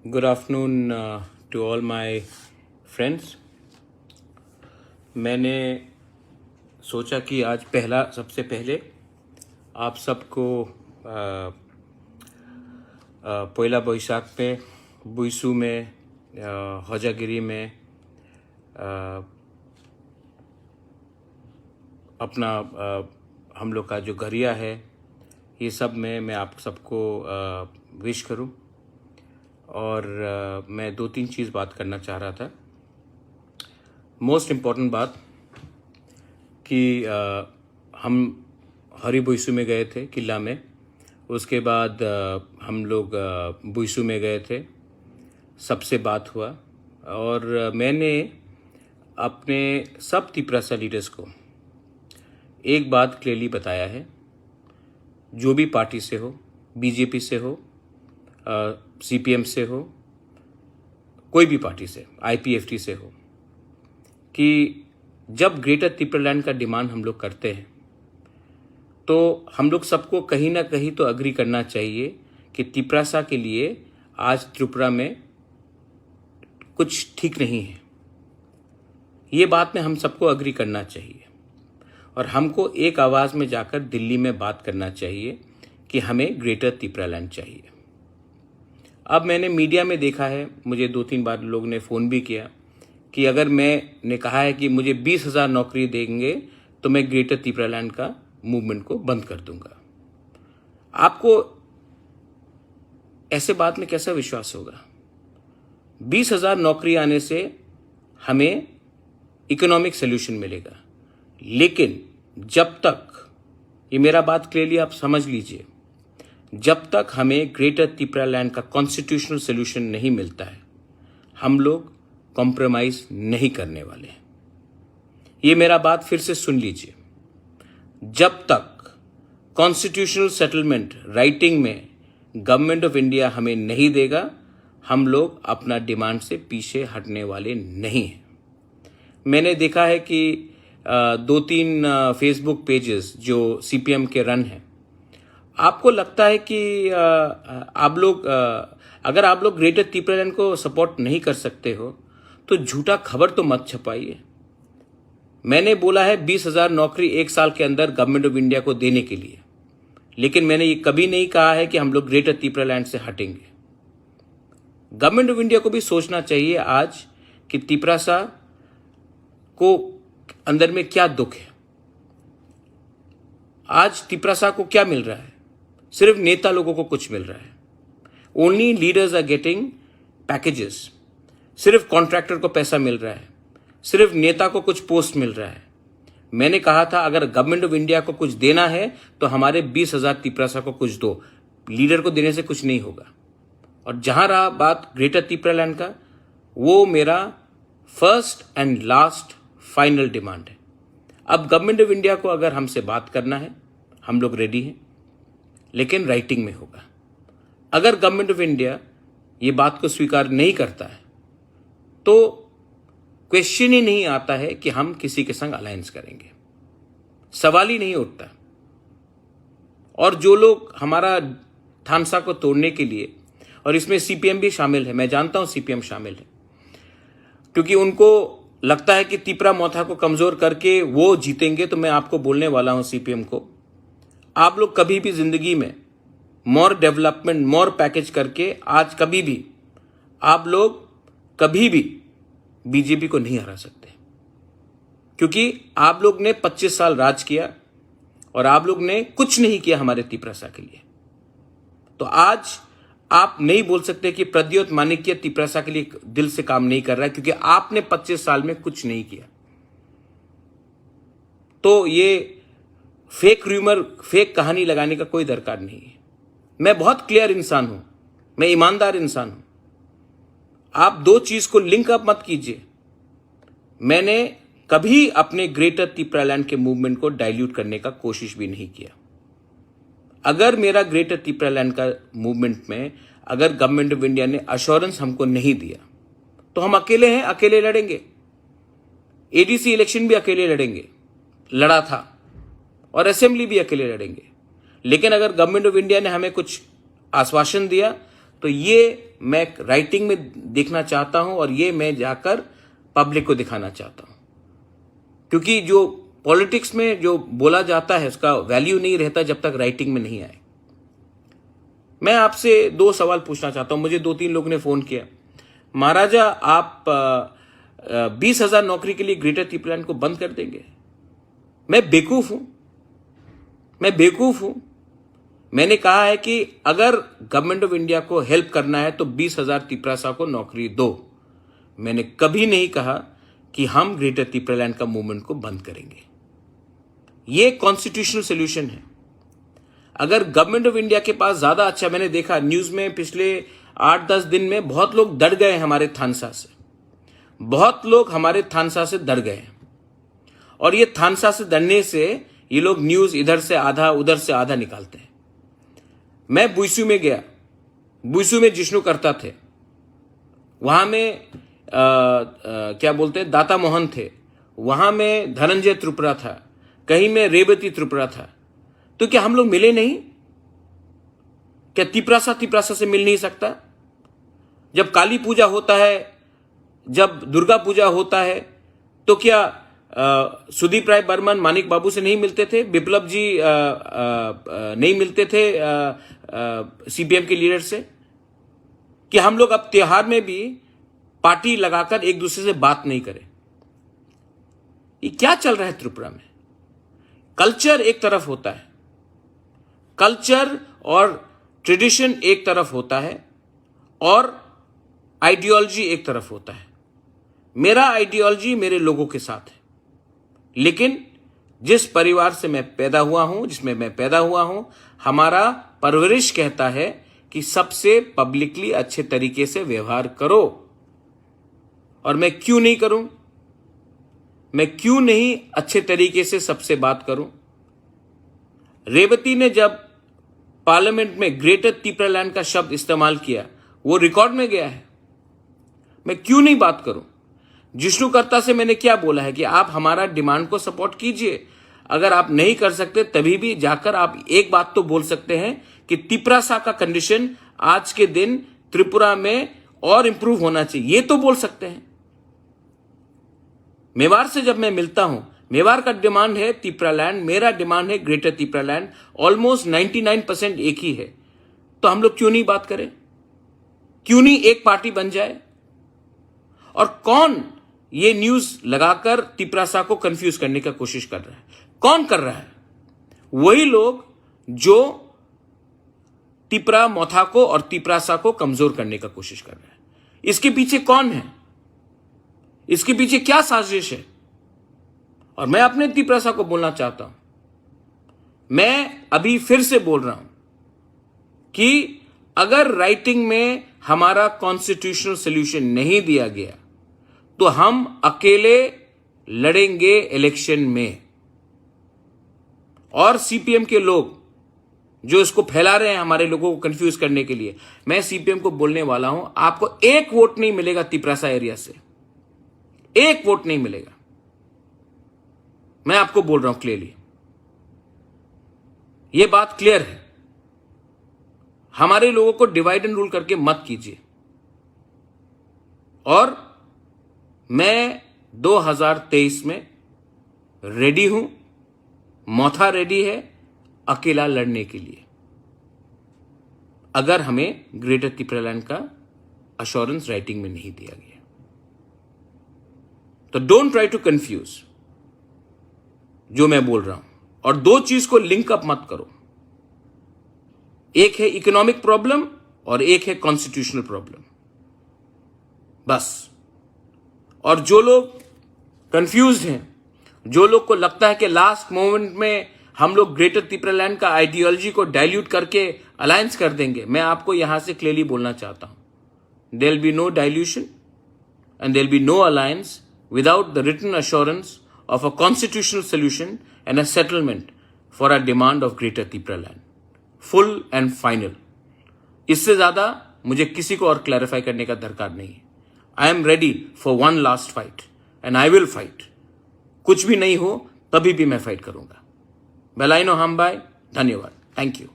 Good afternoon to all my friends. मैंने सोचा कि आज सबसे पहले आप सबको पहला बैसाख में बुइसू में हजागिरी में अपना हम लोग का जो घरिया है ये सब में मैं आप सबको विश करूं। और मैं 2-3 चीज़ बात करना चाह रहा था। मोस्ट इम्पॉर्टेंट बात कि हम हरी बुइसू में गए थे किला में, उसके बाद हम लोग बुइसू में गए थे, सबसे बात हुआ और मैंने अपने सब तिपरासा लीडर्स को एक बात क्लियरली बताया है, जो भी पार्टी से हो, बीजेपी से हो, सीपीएम से हो, कोई भी पार्टी से, आईपीएफटी से हो, कि जब ग्रेटर तिपरालैंड का डिमांड हम लोग करते हैं तो हम लोग सबको कहीं ना कहीं तो अग्री करना चाहिए कि तिपरासा के लिए आज त्रिपुरा में कुछ ठीक नहीं है। ये बात में हम सबको अग्री करना चाहिए और हमको एक आवाज़ में जाकर दिल्ली में बात करना चाहिए कि हमें ग्रेटर तिपरालैंड चाहिए। अब मैंने मीडिया में देखा है, मुझे 2-3 बार लोग ने फ़ोन भी किया कि अगर मैंने कहा है कि मुझे 20,000 नौकरी देंगे तो मैं ग्रेटर तिपरालैंड का मूवमेंट को बंद कर दूंगा। आपको ऐसे बात में कैसा विश्वास होगा? 20,000 नौकरी आने से हमें इकोनॉमिक सोल्यूशन मिलेगा, लेकिन जब तक, ये मेरा बात क्लियरली आप समझ लीजिए, जब तक हमें ग्रेटर तिपरालैंड का कॉन्स्टिट्यूशनल सोल्यूशन नहीं मिलता है हम लोग कॉम्प्रोमाइज नहीं करने वाले हैं। ये मेरा बात फिर से सुन लीजिए, जब तक कॉन्स्टिट्यूशनल सेटलमेंट राइटिंग में गवर्नमेंट ऑफ इंडिया हमें नहीं देगा हम लोग अपना डिमांड से पीछे हटने वाले नहीं हैं। मैंने देखा है कि 2-3 फेसबुक पेजेस जो सीपीएम के रन हैं, आपको लगता है कि आप लोग अगर आप लोग ग्रेटर तिपरालैंड को सपोर्ट नहीं कर सकते हो तो झूठा खबर तो मत छपाइए। मैंने बोला है 20,000 नौकरी 1 साल के अंदर गवर्नमेंट ऑफ इंडिया को देने के लिए, लेकिन मैंने ये कभी नहीं कहा है कि हम लोग ग्रेटर तिपरालैंड से हटेंगे। गवर्नमेंट ऑफ इंडिया को भी सोचना चाहिए आज कि तिपरासा को अंदर में क्या दुख है। आज तिपरासा को क्या मिल रहा है? सिर्फ नेता लोगों को कुछ मिल रहा है। Only leaders are getting packages. सिर्फ कॉन्ट्रैक्टर को पैसा मिल रहा है, सिर्फ नेता को कुछ पोस्ट मिल रहा है। मैंने कहा था अगर गवर्नमेंट ऑफ इंडिया को कुछ देना है तो हमारे 20,000 तिपरासा को कुछ दो, लीडर को देने से कुछ नहीं होगा। और जहां रहा बात ग्रेटर तिपरालैंड का, वो मेरा first and last final demand है। अब गवर्नमेंट ऑफ इंडिया को अगर हमसे बात करना है हम लोग रेडी हैं, लेकिन राइटिंग में होगा। अगर गवर्नमेंट ऑफ इंडिया ये बात को स्वीकार नहीं करता है तो क्वेश्चन ही नहीं आता है कि हम किसी के संग अलायंस करेंगे, सवाल ही नहीं उठता। और जो लोग हमारा थानसा को तोड़ने के लिए, और इसमें सीपीएम भी शामिल है, मैं जानता हूं सीपीएम शामिल है, क्योंकि उनको लगता है कि तिपरा मोथा को कमजोर करके वो जीतेंगे। तो मैं आपको बोलने वाला हूं सीपीएम को, आप लोग कभी भी जिंदगी में मोर डेवलपमेंट, मोर पैकेज करके आज कभी भी आप लोग कभी भी बीजेपी को नहीं हरा सकते, क्योंकि आप लोग ने 25 साल राज किया और आप लोग ने कुछ नहीं किया हमारे तिपरासा के लिए। तो आज आप नहीं बोल सकते कि प्रद्योत माणिक्य तिपरासा के लिए दिल से काम नहीं कर रहा है, क्योंकि आपने 25 साल में कुछ नहीं किया। तो ये फेक रूमर, फेक कहानी लगाने का कोई दरकार नहीं है। मैं बहुत क्लियर इंसान हूं, मैं ईमानदार इंसान हूं। आप दो चीज को लिंक अप मत कीजिए। मैंने कभी अपने ग्रेटर तिपरालैंड के मूवमेंट को डाइल्यूट करने का कोशिश भी नहीं किया। अगर मेरा ग्रेटर तिपरालैंड का मूवमेंट में अगर गवर्नमेंट ऑफ इंडिया ने अश्योरेंस हमको नहीं दिया तो हम अकेले हैं, अकेले लड़ेंगे। एडीसी इलेक्शन भी अकेले लड़ेंगे, लड़ा था, और असेंबली भी अकेले लड़ेंगे। लेकिन अगर गवर्नमेंट ऑफ इंडिया ने हमें कुछ आश्वासन दिया तो ये मैं राइटिंग में देखना चाहता हूं और ये मैं जाकर पब्लिक को दिखाना चाहता हूं, क्योंकि जो पॉलिटिक्स में जो बोला जाता है उसका वैल्यू नहीं रहता जब तक राइटिंग में नहीं आए। मैं आपसे 2 सवाल पूछना चाहता हूं। मुझे 2-3 लोगों ने फोन किया, महाराजा आप 20,000 नौकरी के लिए ग्रेटर त्रिपुरालैंड को बंद कर देंगे? मैं बेवकूफ हूं। मैंने कहा है कि अगर गवर्नमेंट ऑफ इंडिया को हेल्प करना है तो 20,000 त्रिपुरासा को नौकरी दो। मैंने कभी नहीं कहा कि हम ग्रेटर त्रिपुरालैंड का मूवमेंट को बंद करेंगे। ये कॉन्स्टिट्यूशनल सोल्यूशन है। अगर गवर्नमेंट ऑफ इंडिया के पास ज्यादा अच्छा, मैंने देखा न्यूज में पिछले 8-10 दिन में बहुत लोग डर गए हमारे थानसा से, बहुत लोग हमारे थानसा से डर गए। और ये थानसा से डरने से ये लोग न्यूज इधर से आधा उधर से आधा निकालते हैं। मैं बुइसू में गया, बुइसू में जिष्णु करता थे, वहां में क्या बोलते हैं दाता मोहन थे, वहां में धनंजय त्रिपुरा था, कहीं में रेवती त्रिपुरा था। तो क्या हम लोग मिले नहीं? क्या तिपरासा से मिल नहीं सकता? जब काली पूजा होता है, जब दुर्गा पूजा होता है, तो क्या सुदीप राय बर्मन मानिक बाबू से नहीं मिलते थे? बिप्लब जी नहीं मिलते थे सीपीएम के लीडर से? कि हम लोग अब त्योहार में भी पार्टी लगाकर एक दूसरे से बात नहीं करें? ये क्या चल रहा है त्रिपुरा में? कल्चर एक तरफ होता है, कल्चर और ट्रेडिशन एक तरफ होता है और आइडियोलॉजी एक तरफ होता है। मेरा आइडियोलॉजी मेरे लोगों के साथ है, लेकिन जिस परिवार से मैं पैदा हुआ हूं, जिसमें मैं पैदा हुआ हूं, हमारा परवरिश कहता है कि सबसे पब्लिकली अच्छे तरीके से व्यवहार करो। और मैं क्यों नहीं करूं? मैं क्यों नहीं अच्छे तरीके से सबसे बात करूं? रेवती ने जब पार्लियामेंट में ग्रेटर त्रिपुरालैंड का शब्द इस्तेमाल किया, वो रिकॉर्ड में गया है। मैं क्यों नहीं बात करूं? जिष्णु कर्ता से मैंने क्या बोला है कि आप हमारा डिमांड को सपोर्ट कीजिए। अगर आप नहीं कर सकते तभी भी जाकर आप एक बात तो बोल सकते हैं कि तिपरासा का कंडीशन आज के दिन त्रिपुरा में और इंप्रूव होना चाहिए, ये तो बोल सकते हैं। मेवाड़ से जब मैं मिलता हूं, मेवाड़ का डिमांड है त्रिपुरालैंड, मेरा डिमांड है ग्रेटर त्रिपुरालैंड, ऑलमोस्ट 99% एक ही है। तो हम लोग क्यों नहीं बात करें? क्यों नहीं एक पार्टी बन जाए? और कौन ये न्यूज लगाकर तिपरासा को कंफ्यूज करने का कोशिश कर रहा है? कौन कर रहा है? वही लोग जो तिपरा मोथा को और तिपरासा को कमजोर करने का कोशिश कर रहा है। इसके पीछे कौन है? इसके पीछे क्या साजिश है? और मैं अपने तिपरासा को बोलना चाहता हूं, मैं अभी फिर से बोल रहा हूं कि अगर राइटिंग में हमारा कॉन्स्टिट्यूशनल सोल्यूशन नहीं दिया गया तो हम अकेले लड़ेंगे इलेक्शन में। और सीपीएम के लोग जो इसको फैला रहे हैं हमारे लोगों को कंफ्यूज करने के लिए, मैं सीपीएम को बोलने वाला हूं, आपको एक वोट नहीं मिलेगा तिपरासा एरिया से, एक वोट नहीं मिलेगा। मैं आपको बोल रहा हूं क्लियरली, यह बात क्लियर है। हमारे लोगों को डिवाइड एंड रूल करके मत कीजिए। और मैं 2023 में रेडी हूं, मोथा रेडी है अकेला लड़ने के लिए, अगर हमें ग्रेटर त्रिपुरालैंड का अश्योरेंस राइटिंग में नहीं दिया गया। तो डोंट ट्राई टू कंफ्यूज जो मैं बोल रहा हूं, और दो चीज को लिंक अप मत करो। एक है इकोनॉमिक प्रॉब्लम और एक है कॉन्स्टिट्यूशनल प्रॉब्लम, बस। और जो लोग कंफ्यूज्ड हैं, जो लोग को लगता है कि लास्ट मोमेंट में हम लोग ग्रेटर त्रिपुरालैंड का आइडियोलॉजी को डाइल्यूट करके अलायंस कर देंगे, मैं आपको यहां से क्लियरली बोलना चाहता हूं, there will be no dilution and there will be no alliance without the written assurance of a constitutional solution and a settlement for our demand of greater Tripuраland, full and final। इससे ज्यादा मुझे किसी को और clarify करने का दरकार नहीं है। I am ready for one last fight and I will fight. कुछ भी नहीं हो तभी भी मैं फाइट करूंगा। बेलाइनो हमबाई, धन्यवाद, थैंक यू।